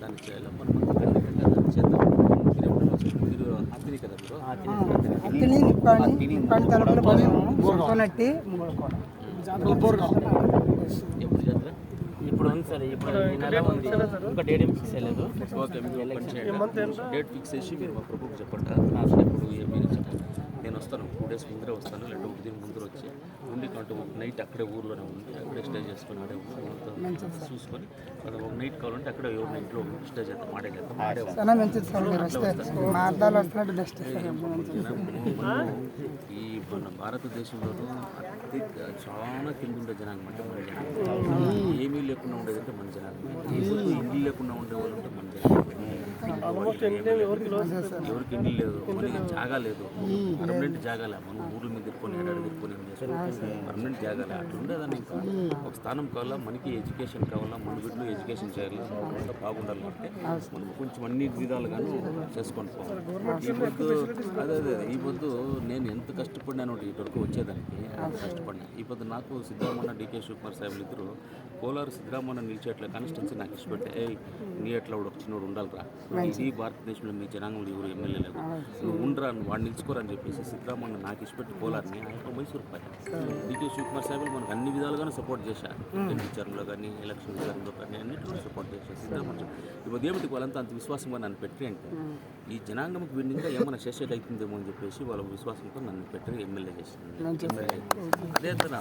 దాన్ని చేయాలి మనం దాన్ని చేద్దాం. మీరు హత్తిని కదా హత్తిని నిప్పాణి తలుపులు పడి సొంతనట్టి ఎప్పుడు చేద్దాం? ఇప్పుడు ఉంది సార్, ఇప్పుడు ఈ నెల ఉంది, ఇంకా డేట్ ఏం ఫిక్స్ అయ్యలేదు. ఓకే, డేట్ ఫిక్స్ చేసి మీరు మా ప్రభుకి చెప్పండి. ఎప్పుడు ఏమీ చెప్పండి, నేను వస్తాను. 2 days ముందరే వస్తాను, లేదా 1 దిన ముందర వచ్చి ఉండి కంటూ ఒక నైట్ అక్కడే ఊర్లోనే ఉంది, అక్కడే స్టే చేసుకొని ఆడే చూసుకొని అది ఒక నైట్ కావాలంటే అక్కడే ఎవరి నైట్లో స్టే చేద్దాం, ఆడే చేద్దాం. ఆడే చాలా మంచిది సార్. మీరు వస్తే మా అర్థాలు వస్తున్నట్టు బెస్ట్. ఈ మన భారతదేశంలోనూ అతి చాలా కింద ఉండే జనాంగం అంటే మన జనాంగం. ఏమీ లేకుండా ఉండేదంటే మన జనాంగం. ఇల్లు లేకుండా ఉండేవాళ్ళు అంటే మన జనాంగం. ఎవరికి ఇండ్లు లేదు, మనకి జాగా లేదు, పర్మనెంట్ జాగాలే. మనం ఊర్ల మీద తిప్పుకొని ఎడాడు తిప్పుకొని పర్మనెంట్ జాగాలే. అట్లా ఉండేదాన్ని. ఇంకా ఒక స్థానం కావాలా, మనకి ఎడ్యుకేషన్ కావాలా, మన బిడ్డలు ఎడ్యుకేషన్ చేయాలి, అంతా బాగుండాలి అంటే మనం కొంచెం అన్ని విధాలుగాను చేసుకొని పోవాలి. ఈ పొద్దు అదే ఈ పొద్దు నేను ఎంత కష్టపడినాను ఇటువరకు వచ్చేదానికి కష్టపడినా. ఈ పొద్దు నాకు సిద్ధరామన్న డికే శివకుమార్ సాహెబ్లు ఇద్దరు కోలారు సిద్ధరామన్న నిలిచేట్ల కాన్స్టిట్యున్సీ నాకు ఇష్టపెట్టే, నీ ఎట్లా వచ్చినోడు ఉండాలిరా, ఇది భారతదేశంలో మీ జనాంగంలో ఎవరు ఎమ్మెల్యే లేదు, నువ్వు ఉండరా, వాడు నిలుచుకోరా అని చెప్పేసి సిద్ధరామన్న నాకు ఇష్టపెట్టి కోలార్ని ఆయన మైసూరు పోయి డికే శివకుమార్ సాహెబ్లు మనకు అన్ని విధాలుగానే సపోర్ట్ చేశారు. విచారణలో కానీ ఎలక్షన్ విచారణలో కానీ అన్నింటిలో సపోర్ట్ చేశారు. సిద్ధరామన్న ఇప్పుడు ఏమిటి వాళ్ళంతా అంత విశ్వాసంగా నన్ను పెట్టి అంటే ఈ జనాంగంకి వీడిని ఇంకా ఏమైనా చేసేది అవుతుందేమో అని చెప్పేసి వాళ్ళ విశ్వాసంతో నన్ను పెట్టి ఎమ్మెల్యే చేసింది. అదే తన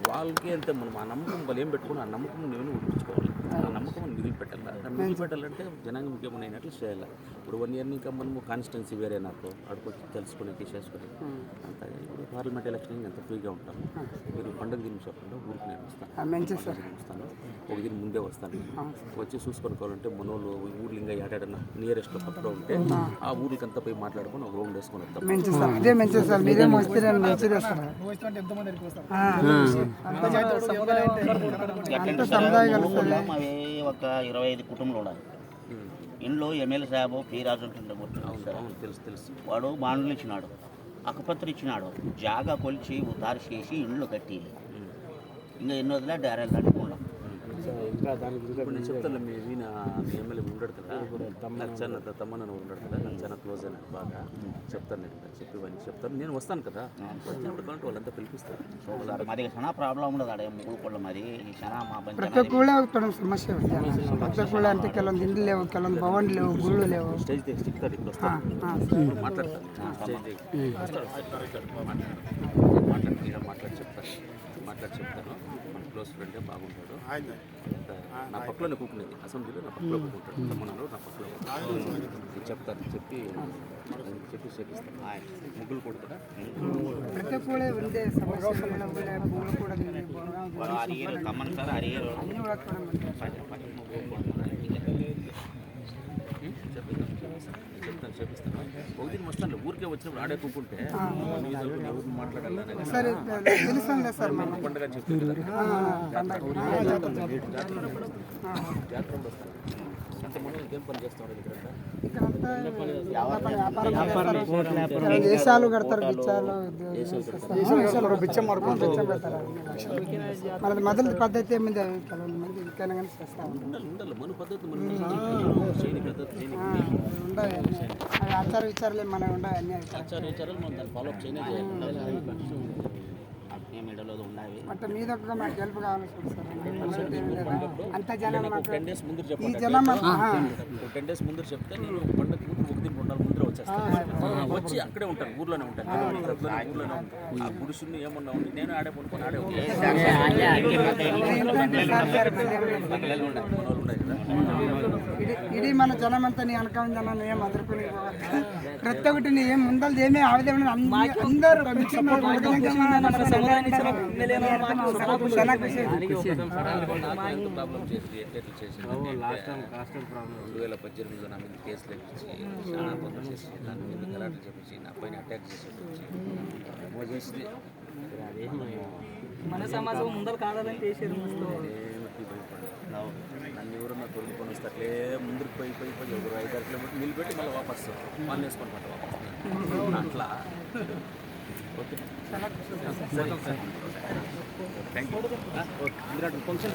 వాళ్ళకి అంతే మనం ఆ నమ్మకం వాళ్ళు ఏం పెట్టుకుని ఆ నమ్మకం నేను ఉడిపించుకోవాలి. ఆ నమ్మకం మిగిలి పెట్టాలి. మిగిలి పెట్టాలంటే జనాంగం ఏమైనా అయినట్లు చేయాలి. ఇప్పుడు 1 year ఇంకా మనము కాన్స్టిట్యున్సీ వేరే నాకు అడుకొచ్చి తెలుసుకుని చేసుకుని అంతా. ఇప్పుడు పార్లమెంట్ ఎలక్షన్ ఎంత ఫ్రీగా ఉంటాను. మీరు పండుగ దినం చెప్పండి, ఊరికి నేను వస్తాను. 1 దినం ముందే వస్తాను. వచ్చి చూసుకొని కావాలంటే మనోళ్ళు ఊర్లు ఇంకా ఏడాడన్నా నియరెస్ట్లో పక్కన ఉంటే ఆ ఊరికి అంతా పోయి మాట్లాడుకొని ఒక రౌండ్ వేసుకొని వస్తాం. అవి ఒక 25 కుటుంబాలు ఉన్నాయి. ఇంట్లో ఎమ్మెల్యే సాబు పీరాజు తెలుసు. వాడు బాండ్లు ఇచ్చినాడు, అక్కపత్రి ఇచ్చినాడు, జాగా కొలిచి ఉతారు చేసి ఇండ్లు కట్టి ఇంకా ఎన్నో వదిలే డైరెక్ట్ కట్టుకున్నాం. ఇంకా దాని గురించి ఇప్పుడు నేను చెప్తాను. మీ ఎమ్మెల్యే ఉండడు కదా, లచ్చన్న తమ్మన్న ఉండడు కదా, లచ్చన్న క్లోజ్ అయినా బాగా చెప్తాను. నేను చెప్పి చెప్తాను. నేను వస్తాను కదా, వచ్చినప్పుడు కాబట్టి వాళ్ళంతా పిలిపిస్తారు. మాది చాలా ప్రాబ్లం ఉండదు ఆడ ఊళ్ళో. మరి చాలా మా ప్రతి ఒక్కళ్ళే సమస్య. ప్రతి ఒక్కళ్ళు అంటే ಕೆಲವೊಂದು ఇండ్లు లేవు, ಕೆಲವೊಂದು భవన్లు లేవు, గుళ్ళు లేవు. స్టేజ్ దగ్గర చెప్తారు. ఇప్పుడు వస్తాను, మాట్లాడతాను. స్టేజ్ దగ్గర మాట్లాడి చెప్తాను. మన క్లోజ్ ఫ్రెండే బాగుంటాడు. నా పక్కలోనే కూకునేది అసెంబ్లీలో, నా పక్కలో కూకుంటాడు. తమ్ముళ్ళు నా పక్కలో చెప్తాను. చెప్పి చేపిస్తాను. ముగ్గులు కొడుతుందా ప్రతి ఒక్కళ్ళే ఉండే సమస్యలు చేపిస్తాను. 1 దినం వస్తాను. ఊరికే వచ్చినప్పుడు ఆడే కూకుంటే ఎవరు మాట్లాడాలి సరే తెలుసు సార్. మన పండుగ చెప్తాను. జాతర వస్తాను. అంటే మనం ఇంకేం పని చేస్తాం దేశాలు కడతారు, బిచ్చం మన మొదటి పద్ధతి మీద కొంతమంది ఇంకా ఉండాలి. మన పద్ధతి ఉండాలి. ఆచార విచారాలు మనకు ఉండాలి. అన్ని ఆచార విచారాలు మనం దాన్ని ఫాలో అప్ చేయాలి. అంటే మీద మాకు హెల్ప్ కావాలి అంత జనం. 10 days ముందు చెప్పండి. 10 days ముందు చెప్తే నేను పండుగ 1 దినం 2 ముందర వచ్చేస్తాను. వచ్చి అక్కడే ఉంటాను, ఊర్లోనే ఉంటాను. ఊర్లోనే ఆ గుడిసుని ఏమన్నా ఉంది, నేను ఆడే పనుకొని ఆడే ఇది మన జనమంతా నీ అనకం జనం ఏం అదరుకుని ప్రతి ఒక్కటి ఏం ఉండాలి. ఏమీ ఆవిధంగా అందరూ నా మీద కేసులు ఎక్కించి చాలా పనులు చేసి దాని మీద గలాట్లు చేపించి నా పైన అటాక్ చేసి మన సమాజం ముందర కాదని చేసేది. నన్ను ఎవరన్నా తొలగిపోయి వస్తే అట్లే ముందుకు పోయి ఒక 5-6 కిలోమీటర్లు నిలబెట్టి మళ్ళీ వాపస్ వాళ్ళు వేసుకొని వాపస్ అట్లా. Okay, thank you. ఫంక్షన్